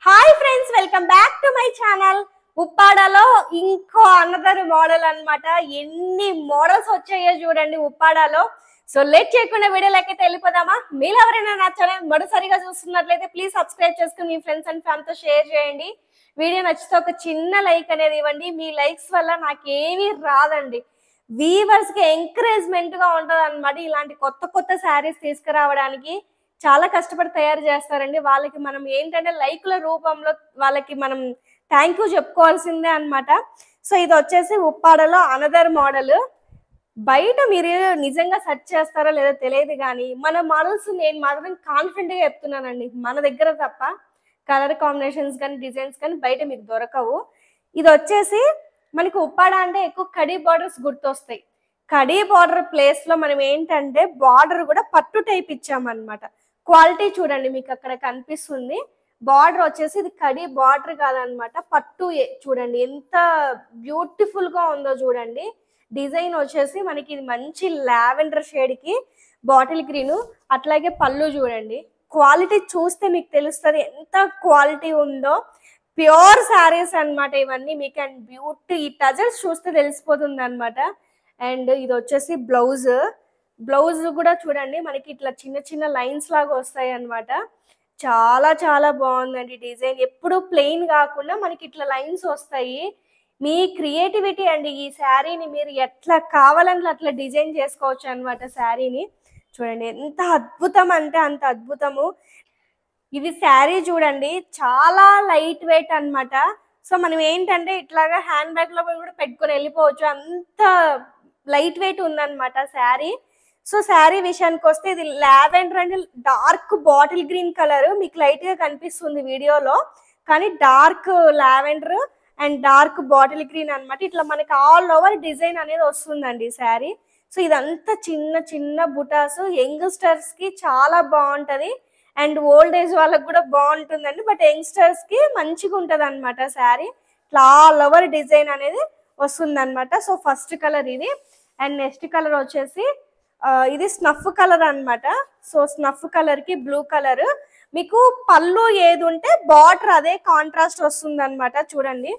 Hi friends, welcome back to my channel. ఉప్పాడలో ఇంకో another model అన్నమాట. ఎన్ని మోడల్స్ వచ్చాయో చూడండి ఉప్పాడలో. సో లేట్ చేయకుండా వీడియోలోకి వెళ్ళిపోదామా? మీరు ఎవరైనా నా ఛానల్ మొదటిసారిగా చూస్తున్నట్లయితే ప్లీజ్ సబ్స్క్రైబ్ చేసుకుని మీ ఫ్రెండ్స్ అండ్ ఫ్యామిలీతో షేర్ చేయండి. వీడియో నచ్చితే ఒక చిన్న లైక్ అనేది ఇవ్వండి. మీ లైక్స్ వల్ల నాకేమీ రాదండి, వీవర్స్ కి ఎంకరేజ్మెంట్ గా ఉంటది అనమాట. ఇలాంటి కొత్త కొత్త శారీస్ తీసుకురావడానికి చాలా కష్టపడి తయారు చేస్తారండి. వాళ్ళకి మనం ఏంటంటే లైక్ల రూపంలో వాళ్ళకి మనం థ్యాంక్ యూ చెప్పుకోవాల్సిందే అనమాట. సో ఇది వచ్చేసి ఉప్పాడలో అనదర్ మోడల్. బయట మీరు నిజంగా సెర్చ్ చేస్తారో లేదో తెలియదు, కానీ మన మోడల్స్ నేను మాత్రం కాన్ఫిడెంట్ గా చెప్తున్నానండి, మన దగ్గర తప్ప కలర్ కాంబినేషన్స్ కానీ డిజైన్స్ కానీ బయట మీకు దొరకవు. ఇది వచ్చేసి మనకి ఉప్పాడ అంటే ఎక్కువ కడీ బార్డర్స్ గుర్తొస్తాయి. కడీ బార్డర్ ప్లేస్ లో మనం ఏంటంటే బార్డర్ కూడా పట్టు టైప్ ఇచ్చామన్నమాట. క్వాలిటీ చూడండి, మీకు అక్కడ కనిపిస్తుంది. బార్డర్ వచ్చేసి ఇది కడీ బార్డర్ కాదనమాట, పట్టు. చూడండి ఎంత బ్యూటిఫుల్ గా ఉందో చూడండి. డిజైన్ వచ్చేసి మనకి ఇది మంచి లావెండర్ షేడ్ కి బాటిల్ గ్రీన్, అట్లాగే పళ్ళు చూడండి. క్వాలిటీ చూస్తే మీకు తెలుస్తుంది ఎంత క్వాలిటీ ఉందో. ప్యూర్ శారీస్ అన్నమాట ఇవన్నీ మీకు. అండ్ బ్యూటీ ఈ టజల్స్ చూస్తే తెలిసిపోతుంది అనమాట. అండ్ ఇది వచ్చేసి బ్లౌజ్. బ్లౌజ్ కూడా చూడండి మనకి ఇట్లా చిన్న చిన్న లైన్స్ లాగా వస్తాయి అన్నమాట. చాలా చాలా బాగుందండి డిజైన్. ఎప్పుడు ప్లెయిన్ కాకుండా మనకి ఇట్లా లైన్స్ వస్తాయి. మీ క్రియేటివిటీ అండి, ఈ శారీని మీరు ఎట్లా కావాలంటే అట్లా డిజైన్ చేసుకోవచ్చు అనమాట. శారీని చూడండి ఎంత అద్భుతం అంటే అంత అద్భుతము. ఇది శారీ చూడండి చాలా లైట్ వెయిట్ అన్నమాట. సో మనం ఏంటంటే ఇట్లాగా హ్యాండ్ బ్యాగ్ లో కూడా పెట్టుకొని వెళ్ళిపోవచ్చు, అంత లైట్ వెయిట్ ఉందన్నమాట శారీ. సో శారీ విషయానికి వస్తే ఇది lavender and dark bottle green colour మీకు లైట్ గా కనిపిస్తుంది వీడియోలో, కానీ dark lavender and dark bottle green అన్నమాట. ఇట్లా మనకి ఆల్ ఓవర్ డిజైన్ అనేది వస్తుందండి శారీ. సో ఇదంతా చిన్న చిన్న బుటాస్, యంగ్స్టర్స్ కి చాలా బాగుంటది అండ్ ఓల్డ్ ఏజ్ వాళ్ళకి కూడా బాగుంటుందండి. బట్ యంగ్స్టర్స్ కి మంచిగా ఉంటది అనమాట శారీ. ఇట్లా ఆల్ ఓవర్ డిజైన్ అనేది వస్తుంది అనమాట. సో ఫస్ట్ కలర్ ఇది. అండ్ నెక్స్ట్ కలర్ వచ్చేసి ఇది స్నఫ్ కలర్ అన్నమాట. సో స్నఫ్ కలర్ కి బ్లూ కలర్. మీకు పళ్ళు ఏది ఉంటే బార్డర్ అదే కాంట్రాస్ట్ వస్తుంది అనమాట. చూడండి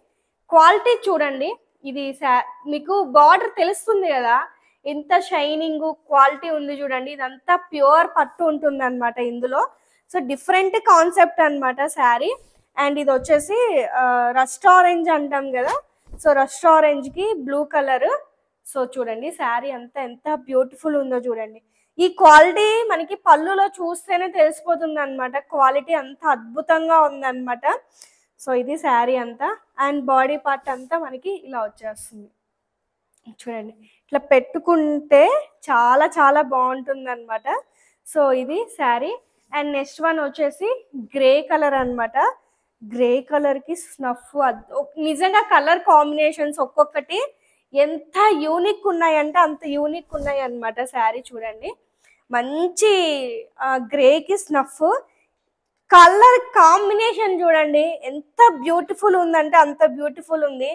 క్వాలిటీ చూడండి. ఇది మీకు బార్డర్ తెలుస్తుంది కదా ఎంత షైనింగ్ క్వాలిటీ ఉంది చూడండి. ఇదంతా ప్యూర్ పట్టు ఉంటుంది అనమాట ఇందులో. సో డిఫరెంట్ కాన్సెప్ట్ అనమాట శారీ. అండ్ ఇది వచ్చేసి రస్ట్ ఆరెంజ్ అంటాం కదా, సో రస్ట్ ఆరెంజ్ కి బ్లూ కలర్. సో చూడండి శారీ అంతా ఎంత బ్యూటిఫుల్ ఉందో చూడండి. ఈ క్వాలిటీ మనకి పళ్ళులో చూస్తేనే తెలిసిపోతుంది అనమాట. క్వాలిటీ అంత అద్భుతంగా ఉందన్నమాట. సో ఇది శారీ అంతా. అండ్ బాడీ పార్ట్ అంతా మనకి ఇలా వచ్చేస్తుంది చూడండి. ఇట్లా పెట్టుకుంటే చాలా చాలా బాగుంటుంది అనమాట. సో ఇది శారీ. అండ్ నెక్స్ట్ వన్ వచ్చేసి గ్రే కలర్ అన్నమాట. గ్రే కలర్ కి స్నఫ్. నిజంగా కలర్ కాంబినేషన్స్ ఒక్కొక్కటి ఎంత యూనిక్ ఉన్నాయంటే అంత యూనిక్ ఉన్నాయి అన్నమాట. శారీ చూడండి మంచి గ్రేకి స్నఫ్ కలర్ కాంబినేషన్ చూడండి ఎంత బ్యూటిఫుల్ ఉందంటే అంత బ్యూటిఫుల్ ఉంది.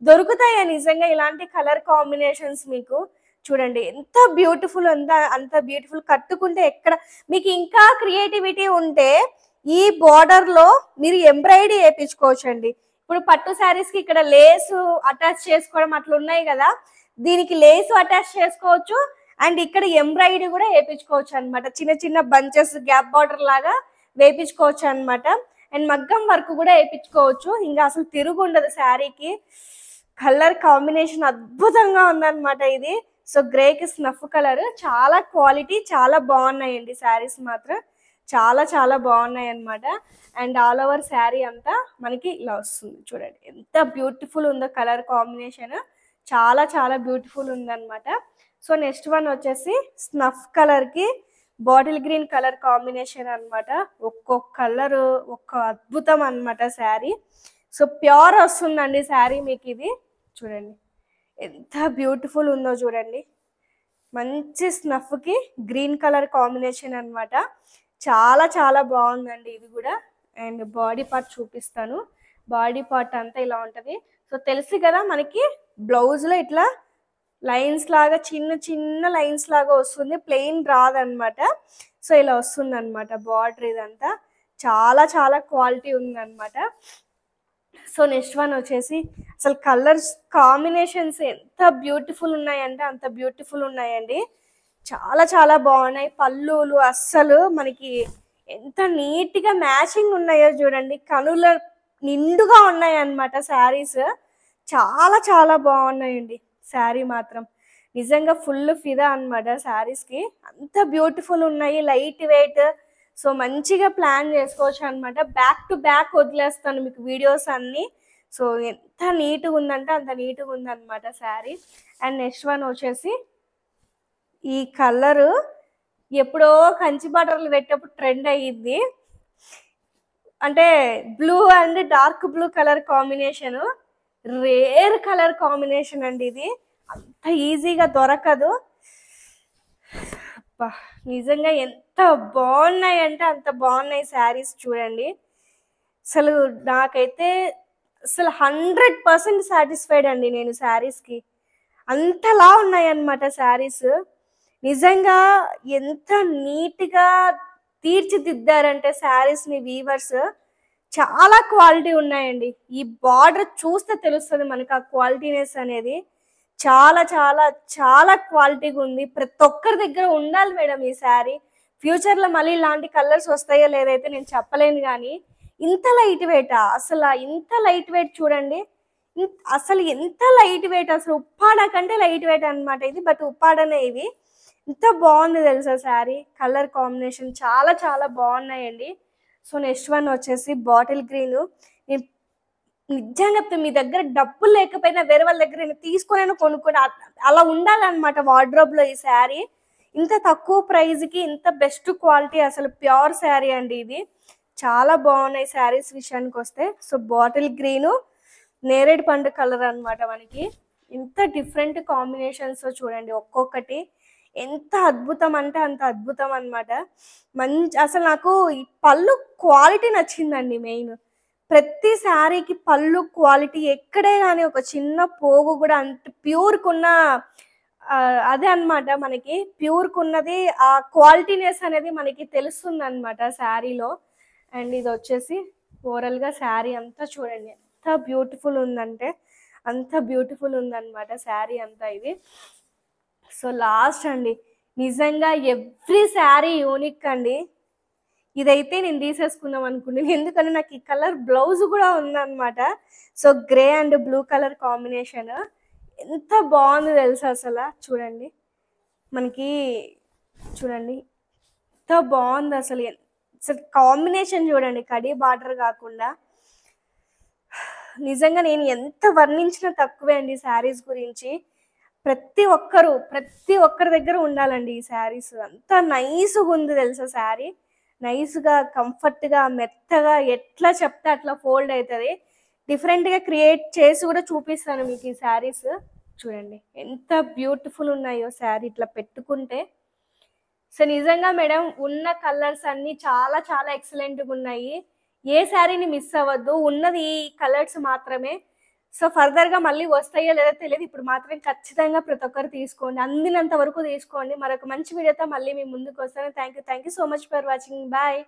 దొరుకుతాయి నిజంగా ఇలాంటి కలర్ కాంబినేషన్స్ మీకు. చూడండి ఎంత బ్యూటిఫుల్ ఉందా, అంత బ్యూటిఫుల్. కట్టుకుంటే ఎక్కడ మీకు ఇంకా క్రియేటివిటీ ఉంటే ఈ బోర్డర్ లో మీరు ఎంబ్రాయిడరీ వేయించుకోవచ్చు అండి. ఇప్పుడు పట్టు శారీస్ కి ఇక్కడ లేసు అటాచ్ చేసుకోవడం అట్లా ఉన్నాయి కదా, దీనికి లేసు అటాచ్ చేసుకోవచ్చు అండ్ ఇక్కడ ఎంబ్రాయిడరీ కూడా వేయించుకోవచ్చు అనమాట. చిన్న చిన్న బంచెస్ గ్యాప్ బార్డర్ లాగా వేయించుకోవచ్చు అనమాట. అండ్ మగ్గం వర్క్ కూడా వేయించుకోవచ్చు. ఇంకా అసలు తిరుగు ఉండదు శారీకి. కలర్ కాంబినేషన్ అద్భుతంగా ఉందన్నమాట ఇది. సో గ్రేకి స్నఫ్ కలర్. చాలా క్వాలిటీ చాలా బాగున్నాయండి శారీస్ మాత్రం. చాలా చాలా బాగున్నాయి అన్నమాట. అండ్ ఆల్ ఓవర్ శారీ అంతా మనకి ఇలా వస్తుంది చూడండి ఎంత బ్యూటిఫుల్ ఉందో కలర్ కాంబినేషన్. చాలా చాలా బ్యూటిఫుల్ ఉందన్నమాట. సో నెక్స్ట్ వన్ వచ్చేసి స్నఫ్ కలర్ కి బాటిల్ గ్రీన్ కలర్ కాంబినేషన్ అన్నమాట. ఒక్కొక్క కలర్ ఒక్క అద్భుతం అన్నమాట శారీ. సో ప్యూర్ వస్తుందండి శారీ మీకు. ఇది చూడండి ఎంత బ్యూటిఫుల్ ఉందో చూడండి. మంచి స్నఫ్ కి గ్రీన్ కలర్ కాంబినేషన్ అన్నమాట. చాలా చాలా బాగుందండి ఇది కూడా. అండ్ బాడీ పార్ట్ చూపిస్తాను. బాడీ పార్ట్ అంతా ఇలా ఉంటది. సో తెలుసు కదా మనకి బ్లౌజ్ లో ఇట్లా లైన్స్ లాగా చిన్న చిన్న లైన్స్ లాగా వస్తుంది, ప్లెయిన్ రాదనమాట. సో ఇలా వస్తుంది అనమాట బార్డర్. ఇదంతా చాలా చాలా క్వాలిటీ ఉందన్నమాట. సో నెక్స్ట్ వన్ వచ్చేసి అసలు కలర్స్ కాంబినేషన్స్ ఎంత బ్యూటిఫుల్ ఉన్నాయంటే అంత బ్యూటిఫుల్ ఉన్నాయండి. చాలా చాలా బాగున్నాయి. పళ్ళులు అస్సలు మనకి ఎంత నీట్గా మ్యాచింగ్ ఉన్నాయో చూడండి. కనుల నిండుగా ఉన్నాయి అన్నమాట శారీస్. చాలా చాలా బాగున్నాయండి శారీ మాత్రం. నిజంగా ఫుల్ ఫిదా అనమాట శారీస్కి. అంత బ్యూటిఫుల్ ఉన్నాయి, లైట్ వెయిట్. సో మంచిగా ప్లాన్ చేసుకోవచ్చు అనమాట. బ్యాక్ టు బ్యాక్ వదిలేస్తాను మీకు వీడియోస్ అన్నీ. సో ఎంత నీట్గా ఉందంటే అంత నీట్గా ఉందన్నమాట శారీ. అండ్ నెక్స్ట్ వన్ వచ్చేసి ఈ కలరు ఎప్పుడో కంచి బటర్లు పెట్టేప్పుడు ట్రెండ్ అయ్యింది. అంటే blue and dark blue colour combination. Rare colour combination అండి ఇది. అంత ఈజీగా దొరకదు. నిజంగా ఎంత బాగున్నాయి అంటే అంత బాగున్నాయి శారీస్. చూడండి అసలు నాకైతే అసలు 100% సాటిస్ఫైడ్ అండి నేను శారీస్కి. అంతలా ఉన్నాయి అన్నమాట శారీస్. నిజంగా ఎంత నీట్గా తీర్చిదిద్దారంటే శారీస్ని వీవర్స్. చాలా క్వాలిటీ ఉన్నాయండి. ఈ బార్డర్ చూస్తే తెలుస్తుంది మనకు ఆ క్వాలిటీనెస్ అనేది. చాలా చాలా చాలా క్వాలిటీగా ఉంది. ప్రతి ఒక్కరి దగ్గర ఉండాలి మేడం ఈ శారీ. ఫ్యూచర్లో మళ్ళీ ఇలాంటి కలర్స్ వస్తాయో లేదైతే నేను చెప్పలేను, కానీ ఇంత లైట్ వెయిట్, అసలు ఇంత లైట్ వెయిట్ చూడండి. అసలు ఎంత లైట్ వెయిట్, అసలు ఉప్పాడ కంటే లైట్ వెయిట్ అనమాట ఇది. బట్ ఉప్పాడనే ఇది. ఇంత బాగుంది తెలుసా శారీ. కలర్ కాంబినేషన్ చాలా చాలా బాగున్నాయండి. సో నెక్స్ట్ వన్ వచ్చేసి బాటిల్ గ్రీన్. నేను నిజంగా చెప్తే మీ దగ్గర డబ్బులు లేకపోయినా వేరే వాళ్ళ దగ్గర నేను తీసుకొని కొనుక్కొని అలా ఉండాలన్నమాట వార్డ్రోబ్లో ఈ శారీ. ఇంత తక్కువ ప్రైస్కి ఇంత బెస్ట్ క్వాలిటీ, అసలు ప్యూర్ శారీ అండి ఇది. చాలా బాగున్నాయి శారీస్ విషయానికి వస్తే. సో బాటిల్ గ్రీను నేరేడు పండు కలర్ అనమాట మనకి. ఇంత డిఫరెంట్ కాంబినేషన్స్ చూడండి ఒక్కొక్కటి. ఎంత అద్భుతం అంటే అంత అద్భుతం అనమాట. మంచి అసలు నాకు ఈ పళ్ళు క్వాలిటీ నచ్చిందండి మెయిన్. ప్రతి శారీకి పళ్ళు క్వాలిటీ ఎక్కడే కానీ ఒక చిన్న పోగు కూడా అంత ప్యూర్కున్న అదే అనమాట మనకి. ప్యూర్కున్నది ఆ క్వాలిటీనెస్ అనేది మనకి తెలుస్తుంది అనమాట శారీలో. అండ్ ఇది వచ్చేసి ఓవరాల్గా శారీ అంతా చూడండి ఎంత బ్యూటిఫుల్ ఉందంటే అంత బ్యూటిఫుల్ ఉందన్నమాట శారీ అంతా ఇది. సో లాస్ట్ అండి, నిజంగా ఎవ్రీ శారీ యూనిక్ అండి. ఇదైతే నేను తీసేసుకుందాం అనుకున్నాను, ఎందుకంటే నాకు ఈ కలర్ బ్లౌజ్ కూడా ఉందన్నమాట. So grey and blue colour combination ఎంత బాగుంది తెలుసా అసలు. చూడండి మనకి, చూడండి ఎంత బాగుంది అసలు. అసలు కాంబినేషన్ చూడండి, కడీ బార్డర్ కాకుండా. నిజంగా నేను ఎంత వర్ణించినా తక్కువే అండి శారీస్ గురించి. ప్రతి ఒక్కరి దగ్గర ఉండాలండి ఈ శారీస్. అంత నైస్గా ఉంది తెలుసా శారీ. నైస్గా, కంఫర్ట్గా, మెత్తగా, ఎట్లా చెప్తే అట్లా ఫోల్డ్ అవుతుంది. డిఫరెంట్గా క్రియేట్ చేసి కూడా చూపిస్తాను మీకు ఈ శారీస్. చూడండి ఎంత బ్యూటిఫుల్ ఉన్నాయో శారీ ఇట్లా పెట్టుకుంటే. సో నిజంగా మేడం ఉన్న కలర్స్ అన్నీ చాలా చాలా ఎక్సలెంట్గా ఉన్నాయి. ఏ శారీని మిస్ అవ్వద్దు, ఉన్నది ఈ కలర్స్ మాత్రమే. సో ఫర్దర్గా మళ్ళీ వస్తాయో లేదో తెలియదు, ఇప్పుడు మాత్రం ఖచ్చితంగా ప్రతి ఒక్కరు తీసుకోండి, అందినంత వరకు తీసుకోండి. మరొక మంచి వీడియోతో మళ్ళీ మీ ముందుకు వస్తాను. Thank you so much for watching. Bye.